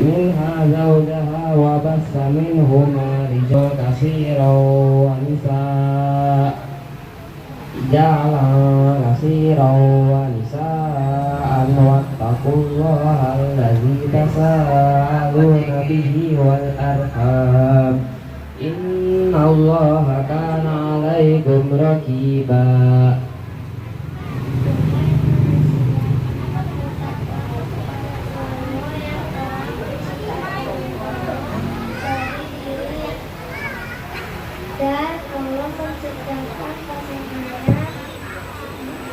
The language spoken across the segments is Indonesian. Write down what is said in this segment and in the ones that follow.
منها زوجها وبث منهما رجالا كثيرا ونساء كثيرا ونساء واتقوا الله الذي تساءلون به والأرحام إن الله كان عليكم رقيبا. Dan Allah menciptakan pasangannya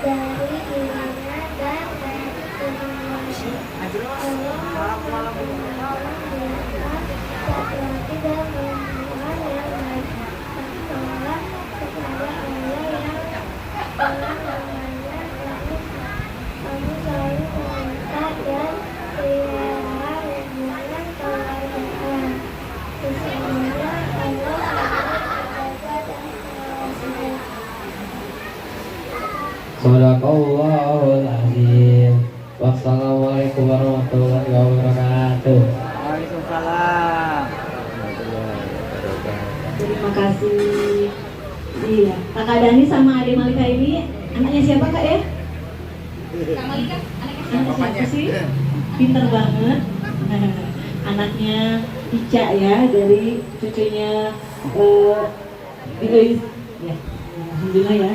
dari dirinya dan dari tubuhnya. Allah memperkenalkan laki-laki dan perempuan yang baik. Bertolak kepada Allah yang telah namanya kamu selalu meminta dan pelihara hubungan keluargaan. Sesungguhnya Allah Sadaqallahul azim. Wassalamualaikum warahmatullahi wabarakatuh. Waalaikumsalam. Terima kasih. Iya, Kakak Dani sama Ade Malika ini anaknya siapa Kak ya? Kak Malika, anaknya Anak siapa sih? Pinter banget. Anaknya Ica ya, dari cucunya Iis. Ya, alhamdulillah ya.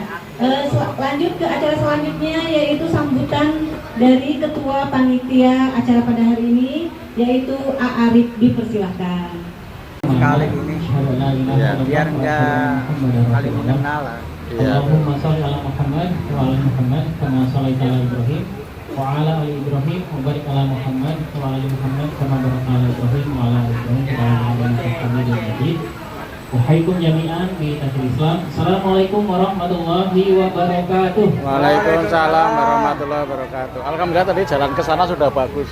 Lanjut ke acara selanjutnya, yaitu sambutan dari Ketua Panitia acara pada hari ini, yaitu A. Arif. Dipersilahkan. Sekali ini ya, biar enggak saling mengenal lah. Allahumma sholli ala Muhammad wa ala Muhammad kama shallaita ala Ibrahim wa ala ali Ibrahim wa barik ala Muhammad wa ala ali Muhammad kama barakta ala Ibrahim wa ala ali Ibrahim fil alamin innaka Hamidum Majid. Wahaikum jami'an bi tahiyyatil Islam. Assalamualaikum warahmatullahi wabarakatuh. Waalaikumsalam warahmatullahi wabarakatuh. Alhamdulillah tadi jalan ke sana sudah bagus.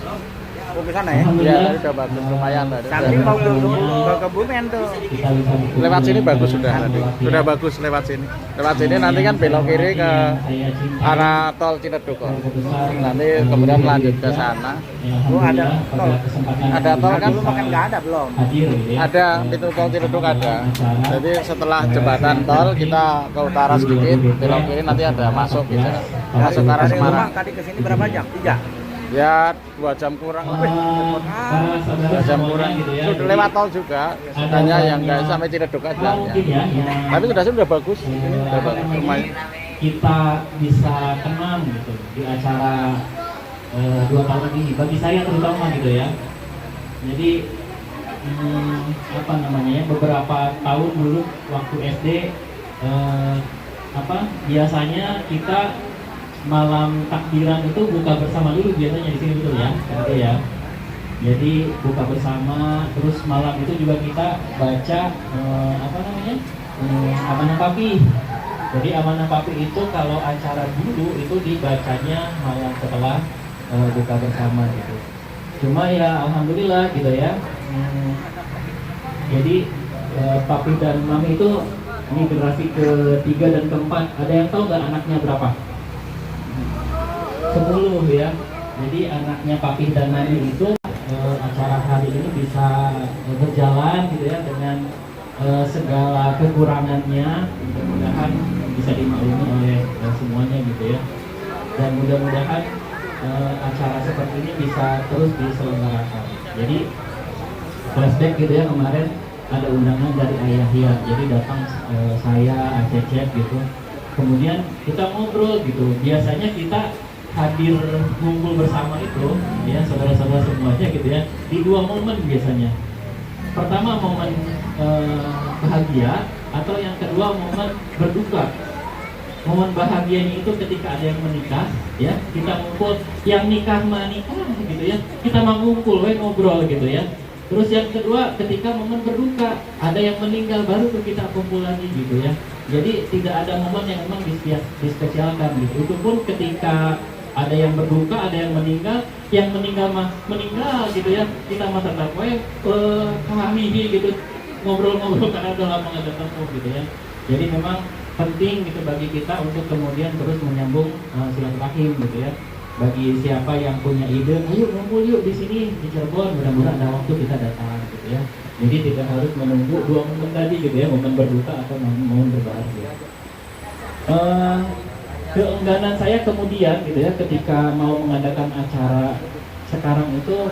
Ke sana ya? Iya, tadi sudah bagus, lumayan tadi. Samping mau ke Kebumen tuh. Lewat sini bagus sudah tadi. Sudah bagus lewat sini. Lewat sini nanti kan belok kiri ke arah tol Ciledug. Nanti kemudian lanjut ke sana. Oh, ada tol. Ada tol kan? Belum nggak ada belum. Ada pintu tol Ciledug ada. Jadi setelah jembatan tol kita ke utara sedikit, belok kiri nanti ada masuk gitu. Masuk ke arah Semarang. Tadi ke sini berapa jam? 3. Ya 2 jam kurang lebih. 2 jam kurang. Sudah lewat tol juga. Hanya yang nggak sampai Ciledug aja. Ya. Tapi sudah bagus. Ini sudah bagus. Lumayan. Kita bisa kenal gitu di acara 2 tahun ini. Bagi saya terutama gitu ya. Jadi apa namanya? Beberapa tahun dulu waktu SD biasanya kita malam takbiran itu buka bersama dulu biasanya di sini betul ya, gitu ya. Jadi buka bersama, terus malam itu juga kita baca Amanah Papi. Jadi Amanah Papi itu kalau acara dulu itu dibacanya malam setelah buka bersama gitu. Cuma ya alhamdulillah gitu ya. Jadi Papi dan Mami itu ini generasi ketiga dan keempat. Ada yang tahu nggak anaknya berapa? 10 ya. Jadi anaknya Papi dan Mami itu acara hari ini bisa berjalan gitu ya dengan segala kekurangannya. Mudah-mudahan bisa dimaklumi oleh semuanya gitu ya. Dan mudah-mudahan acara seperti ini bisa terus diselenggarakan. Jadi flashback gitu ya, kemarin ada undangan dari Ayah Hiat. Jadi datang saya, Acecep gitu. Kemudian kita ngobrol gitu. Biasanya kita hadir ngumpul bersama itu ya saudara-saudara semuanya gitu ya di 2 momen biasanya. Pertama momen bahagia, atau yang kedua momen berduka. Momen bahagianya itu ketika ada yang menikah ya, kita ngumpul, yang nikah menikah gitu ya, kita mau ngumpul ngobrol gitu ya. Terus yang kedua ketika momen berduka, ada yang meninggal, baru tuh kita kumpul lagi gitu ya. Jadi tidak ada momen yang memang dispesialkan gitu. Itu pun ketika ada yang berduka, ada yang meninggal meninggal gitu ya, kita mah tetap kami gitu ngobrol-ngobrol karena udah lama nggak ketemu gitu ya. Jadi memang penting gitu bagi kita untuk kemudian terus menyambung silaturahim gitu ya. bagi siapa yang punya ide, ayo ngumpul yuk di sini di Cirebon, mudah-mudahan ada waktu kita datang gitu ya. Jadi tidak harus menunggu 2 momen tadi gitu ya, momen berbuka atau momen berbahagia. Keengganan saya kemudian gitu ya, ketika mau mengadakan acara sekarang itu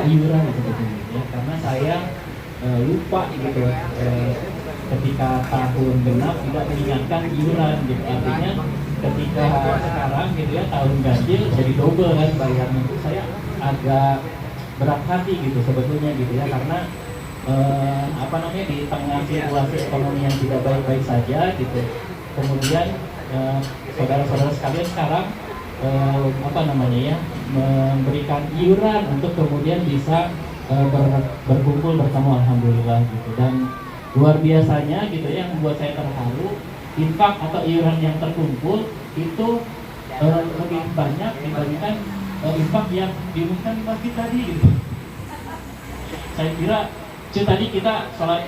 iuran sebetulnya gitu ya, karena saya lupa gitu ketika tahun genap tidak mengingatkan iuran gitu, artinya ketika sekarang gitu ya tahun ganjil jadi double kan bayarnya, itu saya agak berat hati gitu sebetulnya gitu ya, karena di tengah situasi ekonomi yang tidak baik-baik saja gitu, kemudian saudara-saudara sekalian sekarang memberikan iuran untuk kemudian bisa berkumpul bersama, alhamdulillah gitu. Dan luar biasanya gitu ya, yang membuat saya terharu, infak atau iuran yang terkumpul itu lebih banyak dibandingkan infak yang diumumkan di masjid tadi gitu. Saya kira tadi kita sholat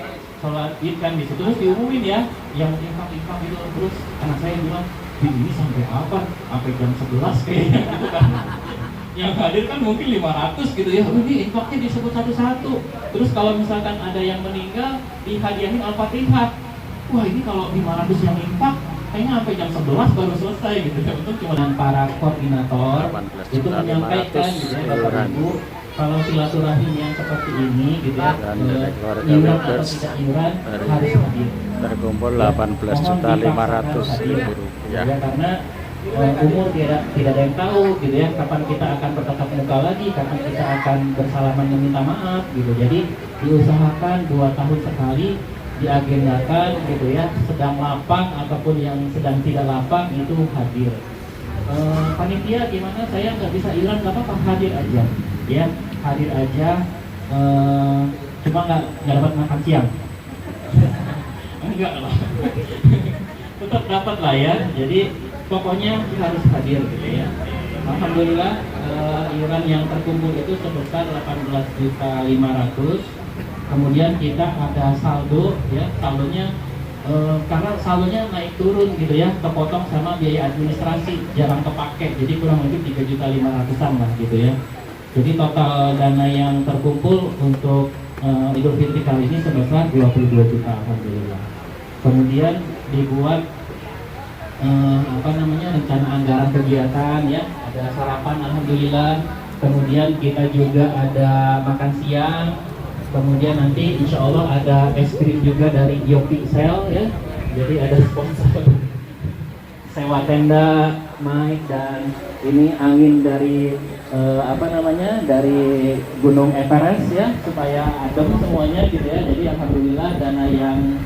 id kan di situ terus diumumin ya, yang infak itu, terus anak saya bilang ini sampai apa? Sampai jam 11 kayaknya gitu kan. Yang hadir kan mungkin 500 gitu ya. Ini infaknya disebut satu-satu. Terus kalau misalkan ada yang meninggal dihadiahin Al-Fatihah. Wah, ini kalau 500 yang infak kayaknya sampai jam 11 baru selesai gitu ya. Untuk cuma para koordinator itu menyampaikan gitu ya, Bapak Ibu, kalau silaturahim yang seperti ini gitu ya, iuran atau tidak iuran harus hadir. Terkumpul 18.500.000 rupiah. Ya, karena umur tidak ada yang tahu gitu ya, kapan kita akan bertatap muka lagi, kapan kita akan bersalaman meminta maaf gitu. Jadi diusahakan 2 tahun sekali diagendakan gitu ya, sedang lapang ataupun yang sedang tidak lapang itu hadir. Panitia gimana, saya nggak bisa iuran, nggak apa-apa, hadir aja ya, hadir aja, cuma nggak dapat makan siang. Enggak lah. Tetap dapat lah ya. Jadi pokoknya harus hadir gitu ya. Alhamdulillah iuran yang terkumpul itu sebesar 18.500.000. Kemudian kita ada saldo ya, saldonya karena saldonya naik turun gitu ya, kepotong sama biaya administrasi jarang kepake, jadi kurang lebih 3.500.000-an lah gitu ya. Jadi total dana yang terkumpul untuk Idul Fitri kali ini sebesar 22 juta, alhamdulillah. Kemudian dibuat rencana anggaran kegiatan ya, ada sarapan alhamdulillah. Kemudian kita juga ada makan siang. Kemudian nanti insya Allah ada es krim juga dari Yopi Sel ya. Jadi ada sponsor sewa tenda, mic, dan ini angin dari dari Gunung Everest ya, supaya adem semuanya gitu ya. Jadi alhamdulillah dana yang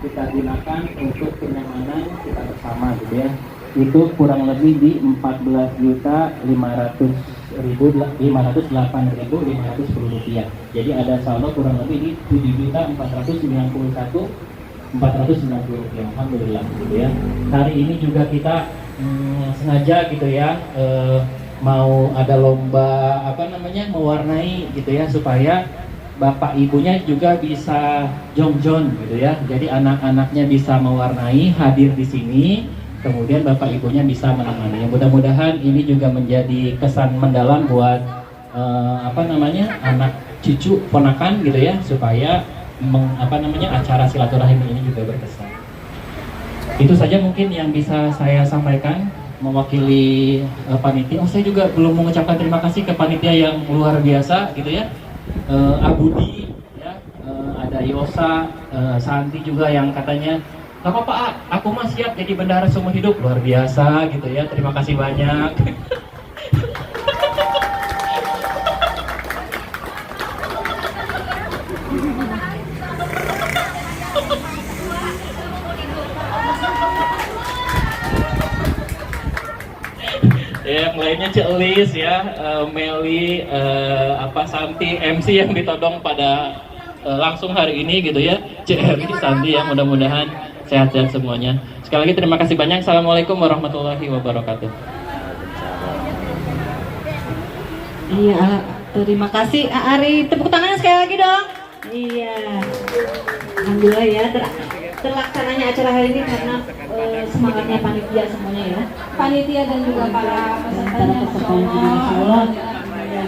kita gunakan untuk kenyamanan kita bersama gitu ya, itu kurang lebih di 14.508.510 rupiah. Jadi ada saldo kurang lebih di 7.491.490 rupiah, alhamdulillah gitu ya. Hari ini juga kita sengaja gitu ya, mau ada lomba mewarnai gitu ya, supaya bapak ibunya juga bisa jongjon gitu ya. Jadi anak-anaknya bisa mewarnai, hadir di sini, kemudian bapak ibunya bisa menemani. Mudah-mudahan ini juga menjadi kesan mendalam buat anak cucu ponakan gitu ya, supaya acara silaturahim ini juga berkesan. Itu saja mungkin yang bisa saya sampaikan mewakili panitia. Saya juga belum mengucapkan terima kasih ke panitia yang luar biasa gitu ya. Abudi ya, ada Yosa, Santi juga yang katanya gak apa-apa, aku mah siap jadi bendahara seumur hidup. Luar biasa gitu ya, terima kasih banyak. Yang lainnya Celis ya, Meli, Santi, MC yang ditodong pada langsung hari ini gitu ya, CRI Santi ya, mudah-mudahan sehat-sehat semuanya. Sekali lagi terima kasih banyak. Assalamualaikum warahmatullahi wabarakatuh. Iya, terima kasih Ari. Tepuk tangan sekali lagi dong. Iya, alhamdulillah ya. terlaksananya acara hari ini karena semangatnya panitia semuanya ya. Panitia dan juga para pesertanya, Masya Allah.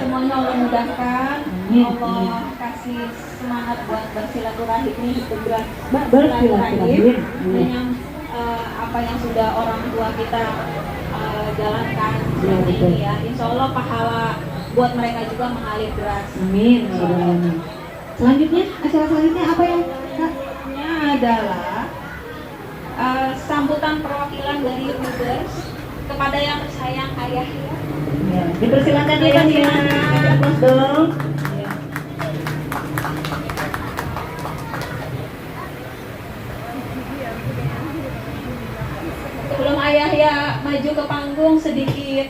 Semuanya Allah mudahkan, Allah kasih semangat buat bersilaturahim bersilaturahim dengan apa yang sudah orang tua kita jalankan seperti ini ya. Insya Allah pahala buat mereka juga mengalir deras. Amin. Selanjutnya, acara selanjutnya apa ya? Selanjutnya adalah sambutan perwakilan dari YouTubers kepada yang tersayang ayah ya. Ya, dipersilakan ayahnya, Mas dong. Sebelum ayah ya maju ke panggung, sedikit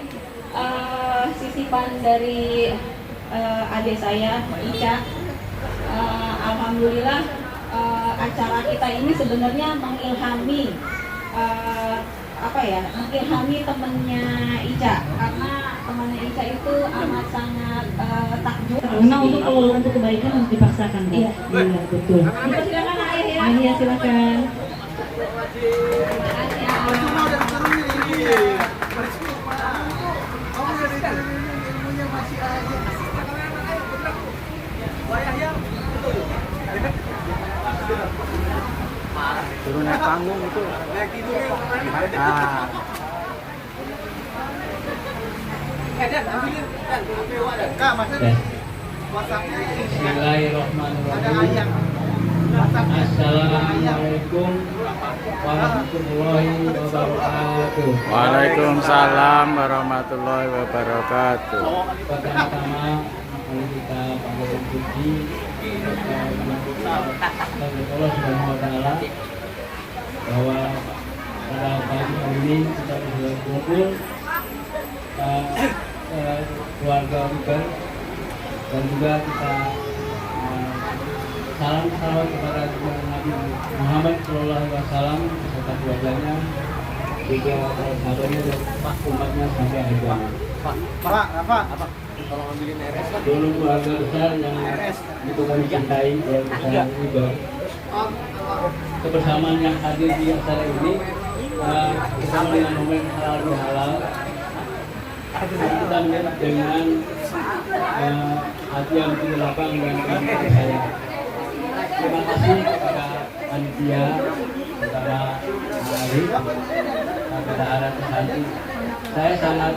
sisipan dari adik saya Ica. Alhamdulillah acara kita ini sebenarnya mengilhami mengilhami temennya Ica, karena temannya Ica itu amat sangat takjub. Karena untuk kebaikan harus dipaksakan, Pak. Iya. Iya, betul. Silakan ayah ya. Iya, silakan. Terima kasih, Ayah. Turun naik panggung itu. Nah. Bismillahirrahmanirrahim. Assalamualaikum warahmatullahi wabarakatuh. Waalaikumsalam warahmatullahi wabarakatuh. Pertama-tama mari kita panggil puji kepada Allah Subhanahu wa taala bahwa pada pagi hari ini kita bisa berkumpul keluarga Uber, dan juga kita salam salawat kepada Nabi Muhammad SAW beserta keluarganya, juga para sahabatnya dan umatnya sampai akhir zaman. Apa? Tolong ambilin RS kan. Dulu keluarga besar yang itu kami cintai, yang besar Uber. Kebersamaan yang hadir di acara ini kita dengan momen halal bihalal, kita dengan hati yang begitu lapang dan kasih sayang. Terima kasih kepada panitia, kepada Arif, kepada Ara Kesanti. Saya sangat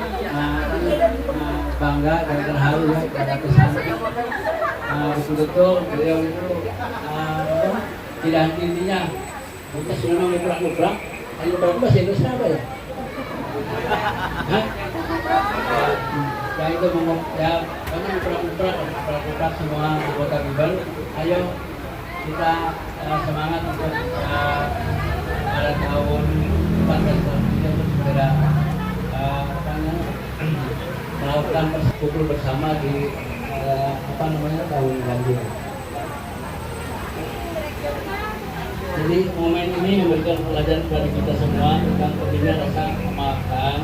bangga dan terharu ya kepada Kesanti. Betul-betul beliau itu tidak henti-hentinya. Kita semua ngubrak-ngubrak. Ngubrak bahasa Indonesia apa ya? Hah? Ya itu ngomong ya, karena ngubrak-ngubrak semua anggota Bibar. Ayo kita semangat untuk pada tahun 14 kita untuk segera melakukan kumpul bersama di tahun ganjil. Jadi momen ini memberikan pelajaran kepada kita semua tentang pentingnya rasa memaafkan,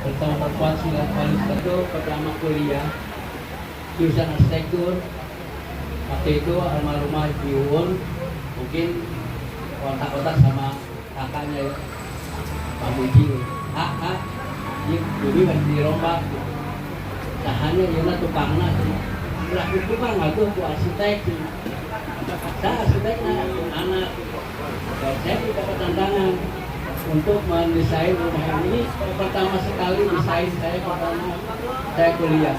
bertemu perempuan silaturahmi itu pertama kuliah jurusan arsitektur. Waktu itu almarhumah Ibu mungkin kontak-kontak sama kakaknya ya, Pak Muji. Ini dulu kan dirombak. Tahannya yana tukangna. Belah itu kan aku arsitek. Saya arsiteknya anak. Dan saya dapat tantangan untuk mendesain rumah ini. Pertama sekali desain saya pertama saya kuliah.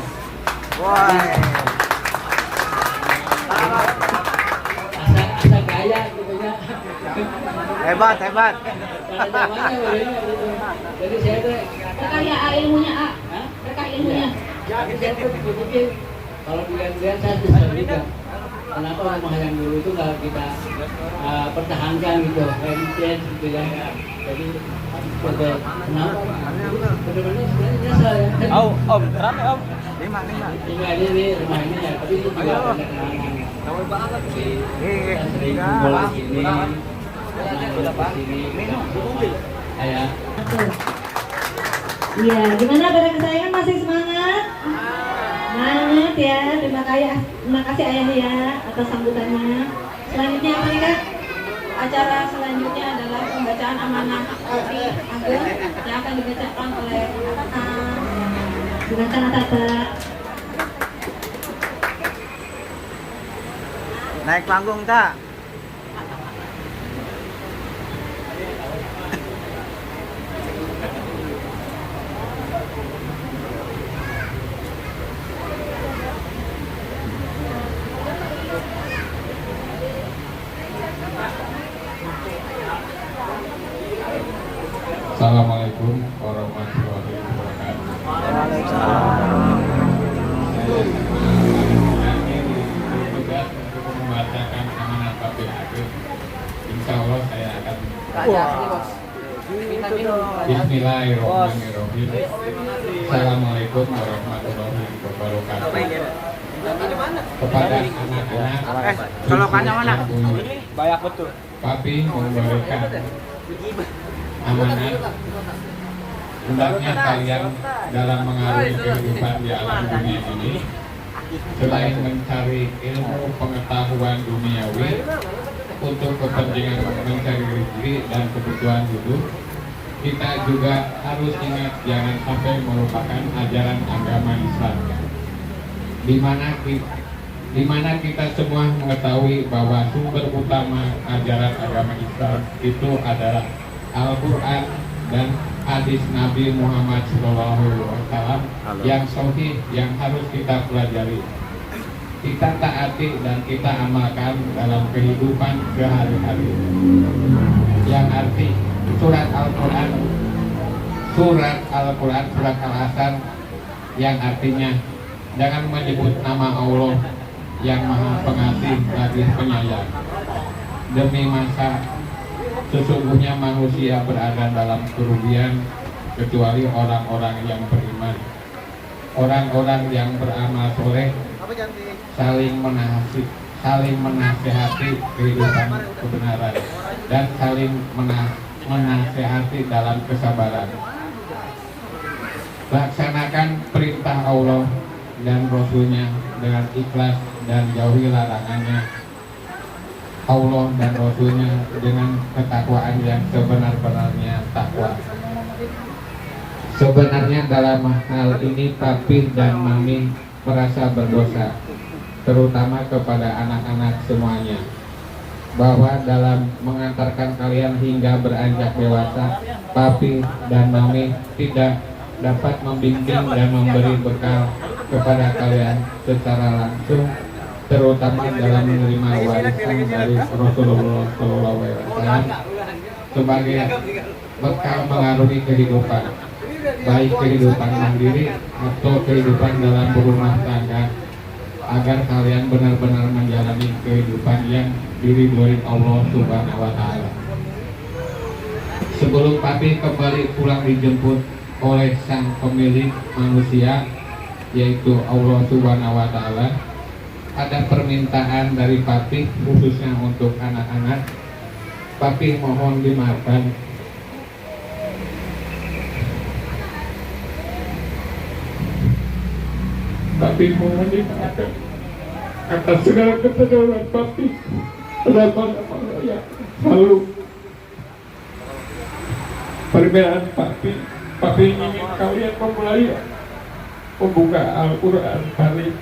Asa gaya gitu ya. Hebat. Pada zamannya begini gitu. Jadi saya tuh Berkah ya ilmunya, berkah ilmunya. jadi saya tuh pikir kalau dilihat saya bisa juga. Kenapa rumah yang dulu itu nggak kita pertahankan gitu, heritage gitu ya. Jadi kenapa? Benar-benar sebenarnya nyesal ya. Om, rame Om. 5. Ini rumah ini ya, tapi itu juga banyak kenangan. Tahu banget sih. Kita sering kumpul di sini, kayak Iya, gimana pada kesayangan masih semangat? Semangat ya, terima kasih ayah ya atas sambutannya. Selanjutnya apa nih Kak? Acara selanjutnya adalah pembacaan amanah Kopi Ageng yang akan dibacakan oleh Silakan Tata. Naik panggung tak? Assalamualaikum warahmatullahi wabarakatuh. Tugas untuk membacakan amanat Bapak Ageng. Insya Allah saya akan. Bismillahirrahmanirrahim. Assalamualaikum warahmatullahi wabarakatuh. Kepada anak-anak, Colokannya mana? banyak betul. Papi memberikan amanat, hendaknya kalian dalam mengarungi kehidupan di alam dunia ini, selain mencari ilmu pengetahuan duniawi untuk kepentingan mencari rezeki dan kebutuhan hidup, kita juga harus ingat jangan sampai melupakan ajaran agama Islam, di mana kita semua mengetahui bahwa sumber utama ajaran agama Islam itu adalah Al-Quran dan hadis Nabi Muhammad SAW yang sahih, yang harus kita pelajari, kita taati dan kita amalkan dalam kehidupan sehari-hari. Yang arti surat Al-Quran, surat Al-Hasan, yang artinya jangan menyebut nama Allah yang Maha Pengasih lagi Penyayang. Demi masa sesungguhnya manusia berada dalam kerugian kecuali orang-orang yang beriman. Orang-orang yang beramal soleh saling menasehati kehidupan kebenaran dan saling menasehati dalam kesabaran. Laksanakan perintah Allah dan Rasulnya dengan ikhlas dan jauhi larangannya Allah dan Rasulnya dengan ketakwaan yang sebenar-benarnya takwa. Sebenarnya dalam hal ini papi dan mami merasa berdosa, terutama kepada anak-anak semuanya, bahwa dalam mengantarkan kalian hingga beranjak dewasa, papi dan mami tidak dapat membimbing dan memberi bekal kepada kalian secara langsung, terutama dalam menerima warisan dari Rasulullah SAW sebagai bekal mengarungi kehidupan, baik kehidupan mandiri atau kehidupan dalam berumah tangga, agar kalian benar-benar menjalani kehidupan yang diridhoi Allah Subhanahu wa Ta'ala. Sebelum papi kembali pulang dijemput oleh sang pemilik manusia, yaitu Allah Subhanahu wa Ta'ala, ada permintaan dari papi khususnya untuk anak-anak. Papi mohon dimaafkan. Papi mohon dimaafkan atas segala kesalahan papi. Selalu perbedaan papi. Papi ingin kalian memulai membuka Al-Quran Karim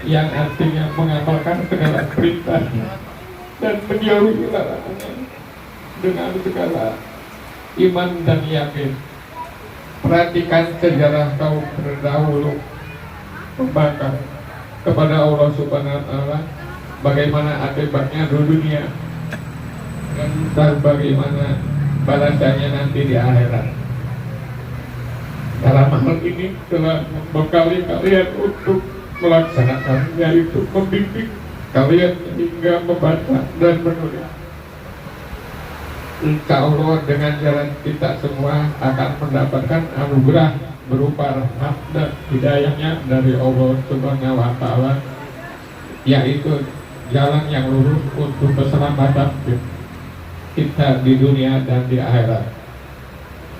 yang artinya mengamalkan segala perintah dan menjauhi larangannya dengan segala iman dan yakin. Perhatikan sejarah kaum terdahulu, membangkang kepada Allah Subhanahu wa Ta'ala, bagaimana akibatnya di dunia dan bagaimana balasannya nanti di akhirat. Dalam hal ini telah membekali kalian untuk melaksanakan, yaitu membimbing kalian hingga membaca dan menulis. Insya Allah dengan jalan kita semua akan mendapatkan anugerah berupa rahmat dan hidayahnya dari Allah Subhanahu wa Ta'ala, yaitu jalan yang lurus untuk keselamatan kita di dunia dan di akhirat.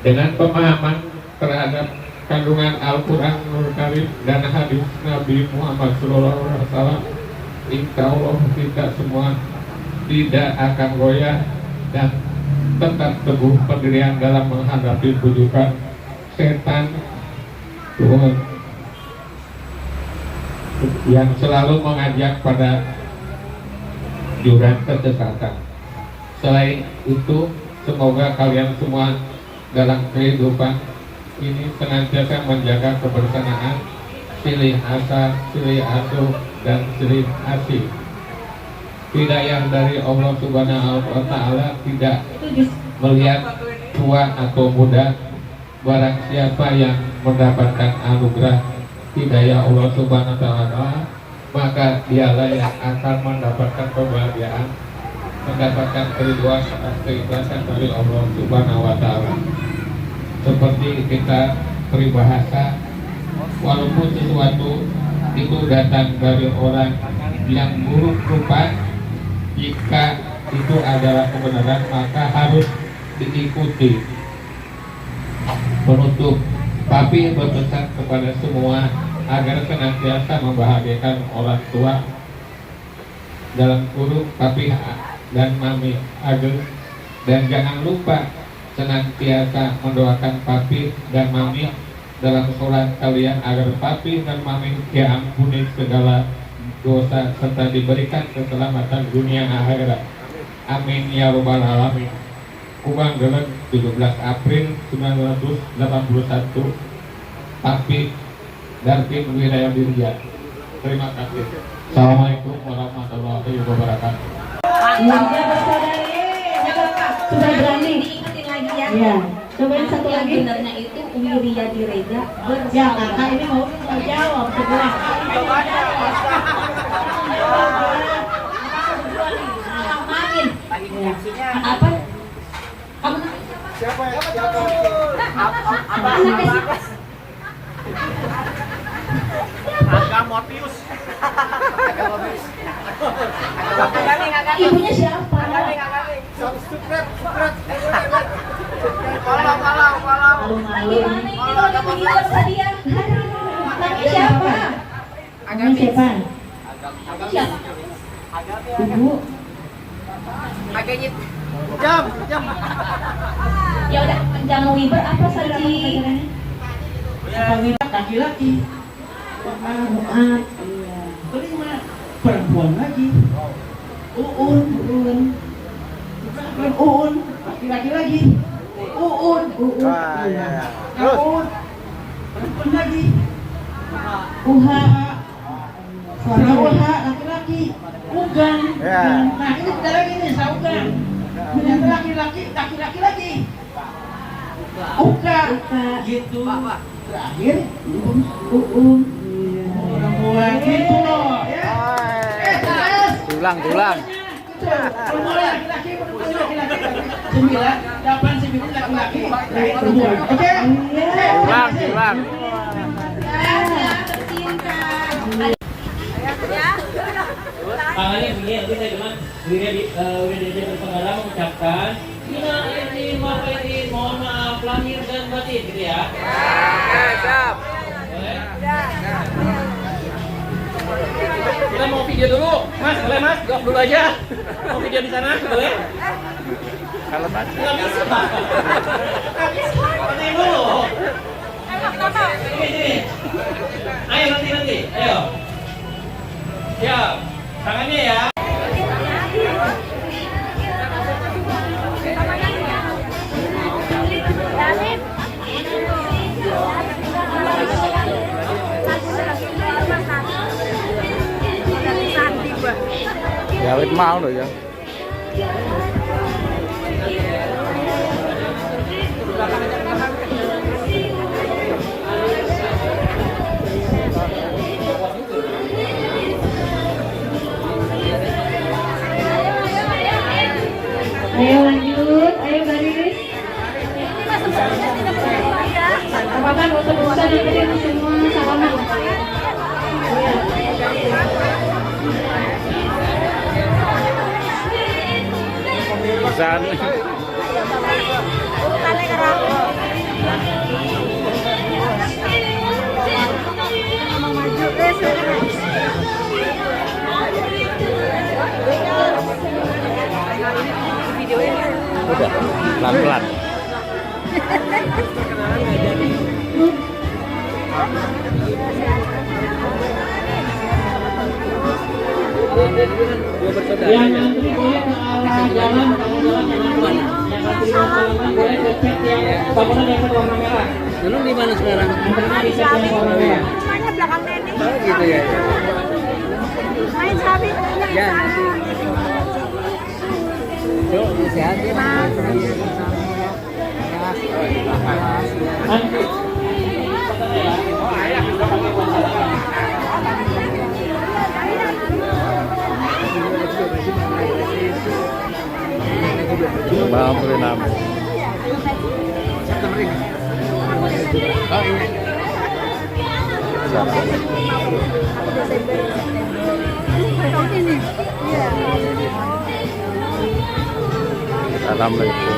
Dengan pemahaman terhadap kandungan Al-Quran Karim dan hadis Nabi Muhammad SAW, insya Allah kita semua tidak akan goyah dan tetap teguh pendirian dalam menghadapi bujukan setan Tuhan yang selalu mengajak pada jurang kesesatan. Selain itu, semoga kalian semua dalam kehidupan ini senantiasa menjaga kebersamaan, silih asa, silih asuh, dan silih asih. Hidayah dari Allah Subhanahu wa Ta'ala tidak melihat tua atau muda. Barang siapa yang mendapatkan anugerah hidayah Allah Subhanahu wa Ta'ala, maka dialah yang akan mendapatkan kebahagiaan, mendapatkan keriduan dan keikhlasan dari Allah Subhanahu wa Ta'ala. Seperti kita peribahasa, walaupun sesuatu itu datang dari orang yang buruk rupa, jika itu adalah kebenaran maka harus diikuti. Penutup, Papi berpesan kepada semua agar senantiasa membahagiakan orang tua, dalam kurung Papi dan Mami Ageng, dan jangan lupa senantiasa mendoakan Papi dan Mami dalam sholat kalian agar Papi dan Mami diampuni segala dosa serta diberikan keselamatan dunia akhirat. Amin ya robbal alamin. Kubang Gelet 17 April 1981, Papi Darkin Wiraya Dirja. Terima kasih. Assalamualaikum warahmatullahi wabarakatuh. Iya, bersaudari. Sudah berani. Diingetin lagi ya. Iya. Cobain satu Yang lagi. benernya itu Wirya Direja Ya, kakak ini mau jawab sebelah. Main. apa? Apa? Siapa? Agamotius. Ibunya siapa? Subscribe. Malu-malu. Ini kalau udah begitu tadi ya. Namanya siapa? Namanya siapa? Siapa? Ibu. Jam. Ya udah, jangan wiber apa saji? Laki-laki. Muat. Kelima, perempuan lagi. Uun. Bukan Uun, laki-laki lagi. Uun. Wah, ya. Terus. Uun. Perempuan lagi. Uha. Sauha laki-laki. Ugan. Ya. Nah ini kita lagi nih saugan. Ternyata laki-laki lagi. Uka. Gitu. Terakhir Uun. perempuan gitu loh. Ya. Terus. Tulang. Perempuan laki-laki. 9, 8, 9 laki-laki. Perempuan. Oke? Tulang. Tangannya begini, nanti saya bilang Wirya Berpengalaman mengucapkan Ina izin, maaf izin, mohon maaf, lahir dan batin, gitu ya? Siap. Boleh? Kita mau video dulu, Mas, boleh Mas? Jawab dulu aja. Mau video di sana, boleh? Kalau tadi. Nggak bisa. Nanti dulu. Sini. Ayo nanti. Ayo. Siap. Tangannya ya. Ya wit mau loh ya. Ayo lanjut, ayo baris. Apa-apa nggak usah berusaha nanti semua salaman. Pesan. Videonya Udah, pelan-pelan. Yang antri boleh ke arah jalan, kamu jalan yang antri. Yang antri bangunan boleh ke cek yang bangunan yang warna merah. Dulu di mana sekarang? Antrinya di cek yang warna merah. Semuanya belakang nenek. Oh gitu ya. Main sapi. Ya. Yuk, sehat ya. Antri. Alhamdulillah. Oh iya. Assalamualaikum.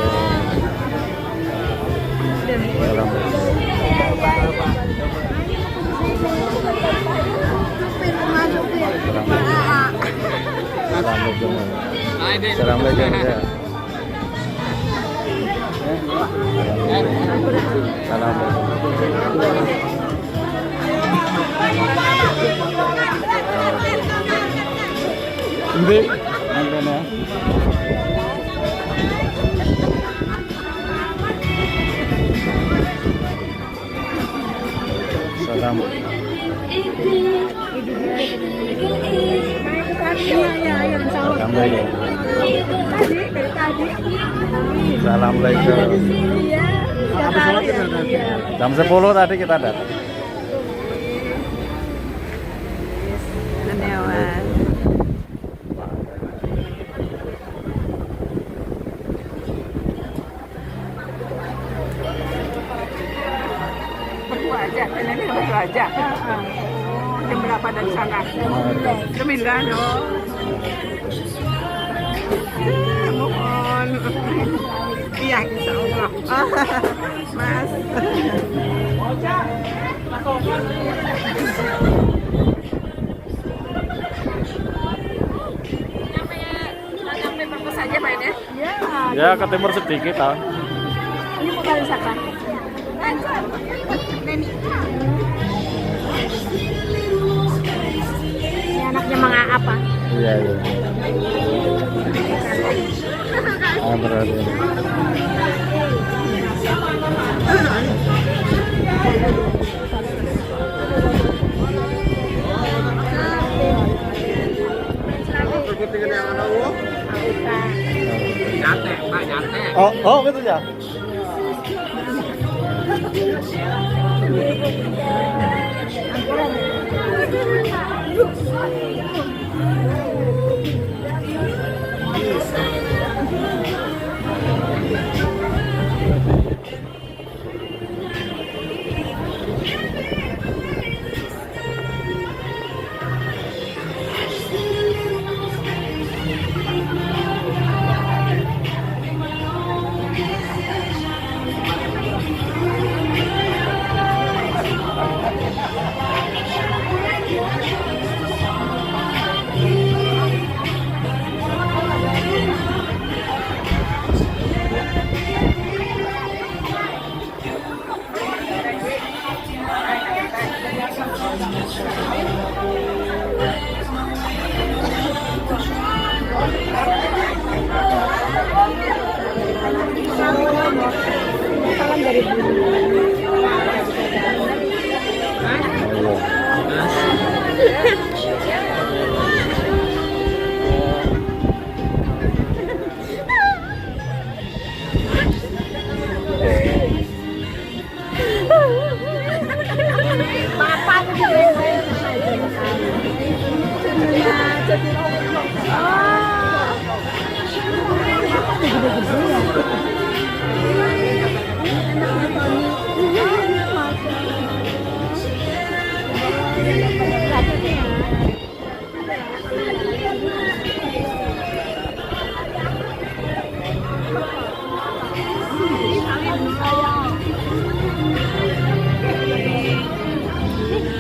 Assalamualaikum. Ini, ya. Salam. Assalamualaikum. Jam 10 tadi kita datang. Berdua aja, ini berdua aja. Jam berapa dari sana? Jam 9, oh. Mohon. Iya, insya Allah. Mas. Sampai Brebes aja mainnya? Iya. Ya ke timur sedikit ah. Ini bukan wisata. Neni. Ini anaknya Mang apa? Iya iya. Ah berarti. Oh gitu ya.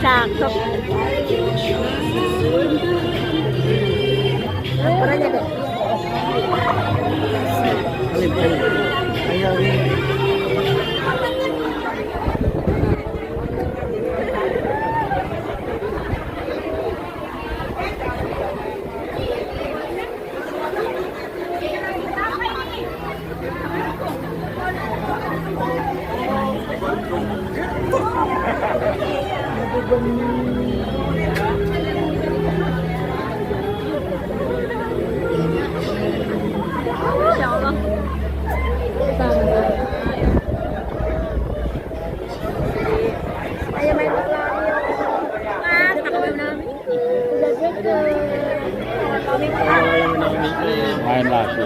Cakep. Berapa deh? Main lagi.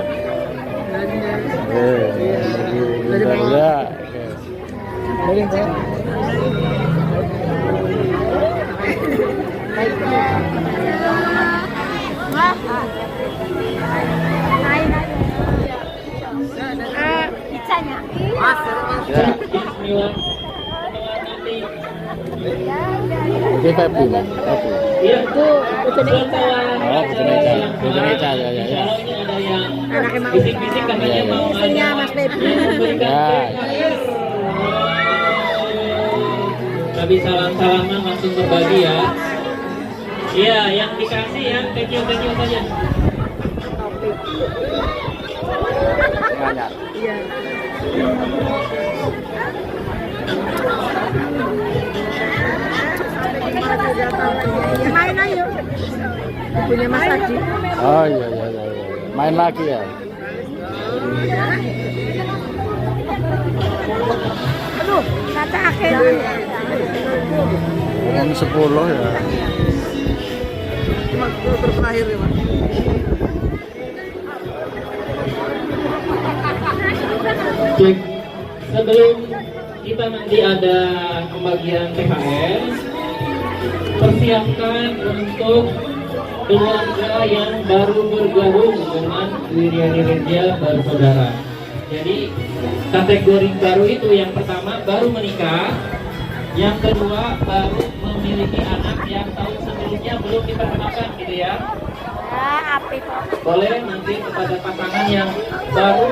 Ya. Pizzanya. Ya. Bismillah. Oke, Pepi, Bang. Pepi. Iya, itu Oh, Buceneca. Buceneca, ya, ya, ya. Kalau ini ada yang bisik-bisik katanya Iya, iya. mau Istrinya Mas Baby. memberikan Ya. Habis salam-salaman langsung berbagi ya. Iya, yang dikasih ya, thank you saja. Nganyar. Main ayo. Punya Mas Haji. Oh iya, iya, iya, iya. Main lagi ya. Aduh, kata akhir. Yang 10 ya. Terakhir ya, Mas. Cek, sebelum kita nanti ada pembagian THR, persiapkan untuk keluarga yang baru bergabung dengan Wirya Nirja Bersaudara. Jadi kategori baru itu yang pertama baru menikah, yang kedua baru memiliki anak yang tahun sebelumnya belum diperkenalkan gitu ya. Ah, api. Boleh nanti kepada pasangan yang baru